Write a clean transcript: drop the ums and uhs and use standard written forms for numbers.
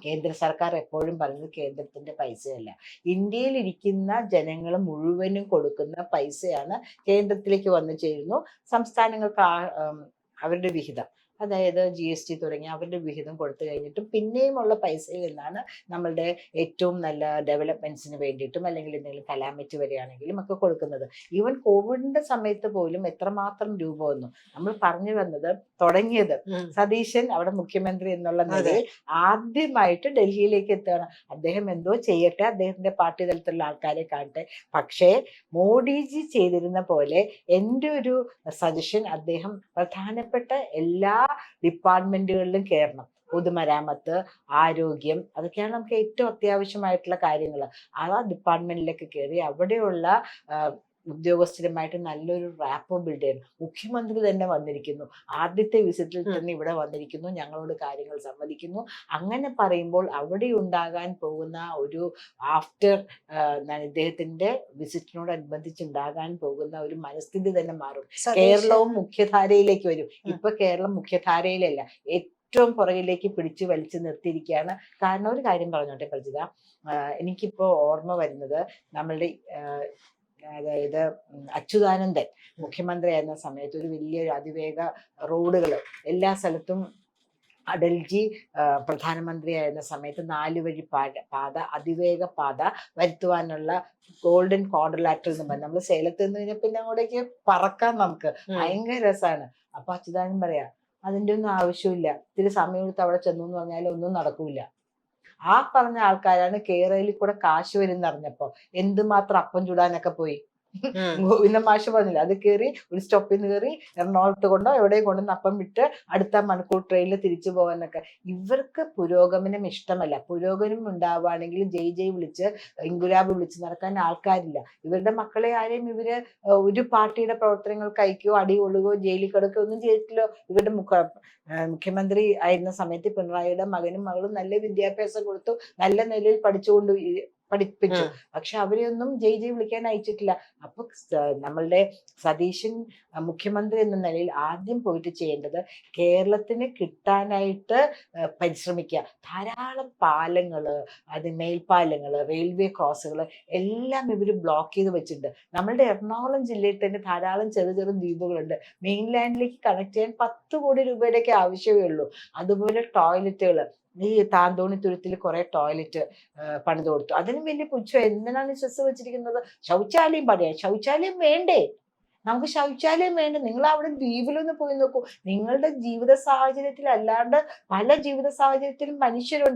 കേന്ദ്ര സർക്കാർ എപ്പോഴും പറയുന്നത് കേന്ദ്രത്തിന്റെ പൈസയല്ല, ഇന്ത്യയിൽ ഇരിക്കുന്ന ജനങ്ങൾ മുഴുവനും കൊടുക്കുന്ന പൈസയാണ് കേന്ദ്രത്തിലേക്ക് വന്നു ചേരുന്നു. സംസ്ഥാനങ്ങൾക്ക് അവരുടെ വിഹിതം, അതായത് GST തുടങ്ങി അവരുടെ വിഹിതം കൊടുത്തു കഴിഞ്ഞിട്ടും പിന്നെയുമുള്ള പൈസയിൽ നിന്നാണ് നമ്മളുടെ ഏറ്റവും നല്ല ഡെവലപ്മെന്റ്സിന് വേണ്ടിയിട്ടും അല്ലെങ്കിൽ എന്തെങ്കിലും കലാമിറ്റി വരികയാണെങ്കിലും ഒക്കെ കൊടുക്കുന്നത്. ഈവൻ കോവിഡിന്റെ സമയത്ത് പോലും എത്രമാത്രം രൂപ വന്നു. നമ്മൾ പറഞ്ഞു വന്നത്, തുടങ്ങിയത് സതീശൻ അവിടെ മുഖ്യമന്ത്രി എന്നുള്ള നിലയിൽ ആദ്യമായിട്ട് ഡൽഹിയിലേക്ക് എത്തുകയാണ്. അദ്ദേഹം എന്തോ ചെയ്യട്ടെ, അദ്ദേഹത്തിന്റെ പാർട്ടി തലത്തിലുള്ള ആൾക്കാരെ കാണട്ടെ. പക്ഷേ മോഡിജി ചെയ്തിരുന്ന പോലെ എൻ്റെ ഒരു സജഷൻ, അദ്ദേഹം പ്രധാനപ്പെട്ട എല്ലാ ഡിപ്പാർട്ട്മെന്റുകളിലും കയറണം. പൊതുമരാമത്ത്, ആരോഗ്യം, അതൊക്കെയാണ് നമുക്ക് ഏറ്റവും അത്യാവശ്യമായിട്ടുള്ള കാര്യങ്ങൾ. ആ ഡിപ്പാർട്ട്മെന്റിലേക്ക് കയറി അവിടെയുള്ള ഉദ്യോഗസ്ഥരുമായിട്ട് നല്ലൊരു റാപ്പോ ബിൽഡ് ചെയ്യണം. മുഖ്യമന്ത്രി തന്നെ വന്നിരിക്കുന്നു, ആദ്യത്തെ വിസിറ്റിൽ തന്നെ ഇവിടെ വന്നിരിക്കുന്നു, ഞങ്ങളോട് കാര്യങ്ങൾ സമ്മതിക്കുന്നു. അങ്ങനെ പറയുമ്പോൾ അവിടെ ഉണ്ടാകാൻ പോകുന്ന ഒരു ആഫ്റ്റർ ഇദ്ദേഹത്തിന്റെ വിസിറ്റിനോടനുബന്ധിച്ച് ഉണ്ടാകാൻ പോകുന്ന ഒരു മനസ്ഥിതി തന്നെ മാറും. കേരളവും മുഖ്യധാരയിലേക്ക് വരും. ഇപ്പൊ കേരളം മുഖ്യധാരയിലല്ല, ഏറ്റവും പുറകിലേക്ക് പിടിച്ചു വലിച്ചു നിർത്തിയിരിക്കുകയാണ്. കാരണം ഒരു കാര്യം പറഞ്ഞോട്ടെ പ്രജിത, എനിക്കിപ്പോ ഓർമ്മ വരുന്നത് നമ്മളുടെ അതായത് അച്യുതാനന്ദൻ മുഖ്യമന്ത്രിയായിരുന്ന സമയത്ത് ഒരു വലിയൊരു അതിവേഗ റോഡുകൾ എല്ലാ സ്ഥലത്തും, അടൽജി പ്രധാനമന്ത്രിയായിരുന്ന സമയത്ത് 4 വഴി പാത, അതിവേഗ പാത വരുത്തുവാനുള്ള ഗോൾഡൻ ക്വാഡ്രിലാറ്ററൽ എന്ന് പറഞ്ഞാൽ നമ്മൾ സേലത്ത് നിന്ന് കഴിഞ്ഞാൽ പിന്നെ അങ്ങോട്ടേക്ക് പറക്കാൻ നമുക്ക് ഭയങ്കര രസമാണ്. അപ്പൊ അച്യുതാനന്ദൻ പറയാ, അതിൻ്റെ ഒന്നും ആവശ്യമില്ല, ഇത്തിരി സമയം എടുത്ത് അവിടെ ചെന്നു എന്ന് പറഞ്ഞാൽ ഒന്നും നടക്കൂല. ആ പറഞ്ഞ ആൾക്കാരാണ് കേരളയിൽ കൂടെ കാശ് വരുന്നറിഞ്ഞപ്പോ എന്തുമാത്രം അപ്പം ചുടാനൊക്കെ പോയി. ഗോവിന്ദ മാഷ് പറഞ്ഞില്ല, അത് കയറി ഒരു സ്റ്റോപ്പിൽ നിന്ന് കയറി എറണാകുളത്ത് കൊണ്ടോ എവിടെയും കൊണ്ടുവന്ന് അപ്പം വിട്ട് അടുത്ത മണിക്കൂർ ട്രെയിനിൽ തിരിച്ചു പോകാനൊക്കെ. ഇവർക്ക് പുരോഗമനം ഇഷ്ടമല്ല. പുരോഗമനം ഉണ്ടാവുകയാണെങ്കിൽ ജയ് വിളിച്ച് ഇങ്കുലാബ് വിളിച്ച് നടക്കാൻ ആൾക്കാരില്ല. ഇവരുടെ മക്കളെ ആരെയും ഇവര് ഒരു പാർട്ടിയുടെ പ്രവർത്തനങ്ങൾക്ക് അയക്കുകയോ അടി കൊള്ളുകയോ ജയിലിൽ കിടക്കുകയോ ഒന്നും ചെയ്തിട്ടില്ലോ. ഇവരുടെ മുഖ്യമന്ത്രി ആയിരുന്ന സമയത്ത് പിണറായിയുടെ മകനും മകളും നല്ല വിദ്യാഭ്യാസം കൊടുത്തു, നല്ല നിലയിൽ പഠിപ്പിച്ചു. പക്ഷെ അവരെയൊന്നും ജയ് വിളിക്കാൻ അയച്ചിട്ടില്ല. അപ്പൊ നമ്മളുടെ സതീശൻ മുഖ്യമന്ത്രി എന്ന നിലയിൽ ആദ്യം പോയിട്ട് ചെയ്യേണ്ടത് കേരളത്തിന് കിട്ടാനായിട്ട് പരിശ്രമിക്കുക. ധാരാളം പാലങ്ങള്, അത് മേൽപ്പാലങ്ങള്, റെയിൽവേ ക്രോസുകൾ എല്ലാം ഇവർ ബ്ലോക്ക് ചെയ്ത് വെച്ചിട്ടുണ്ട്. നമ്മളുടെ എറണാകുളം ജില്ലയിൽ തന്നെ ധാരാളം ചെറു ദ്വീപുകളുണ്ട്. മെയിൻലാൻഡിലേക്ക് കണക്ട് ചെയ്യാൻ 10 കോടി രൂപയുടെയൊക്കെ ആവശ്യമേ ഉള്ളൂ. അതുപോലെ ടോയ്ലറ്റുകൾ, ഈ താന്തോണിത്തുരുത്തിൽ കുറെ ടോയ്ലറ്റ് പണിത് കൊടുത്തു. അതിനും വലിയ പുച്ഛം. എന്തിനാണ് സ്ട്രെസ് വെച്ചിരിക്കുന്നത്? ശൗചാലയം പറയാം, ശൗചാലയം വേണ്ടേ? നമുക്ക് ശൗചാലയം വേണ്ട. നിങ്ങൾ അവിടെ ദ്വീപിലൊന്ന് പോയി നോക്കൂ. നിങ്ങളുടെ ജീവിത സാഹചര്യത്തിൽ അല്ലാണ്ട് പല ജീവിത സാഹചര്യത്തിലും മനുഷ്യരുണ്ട്.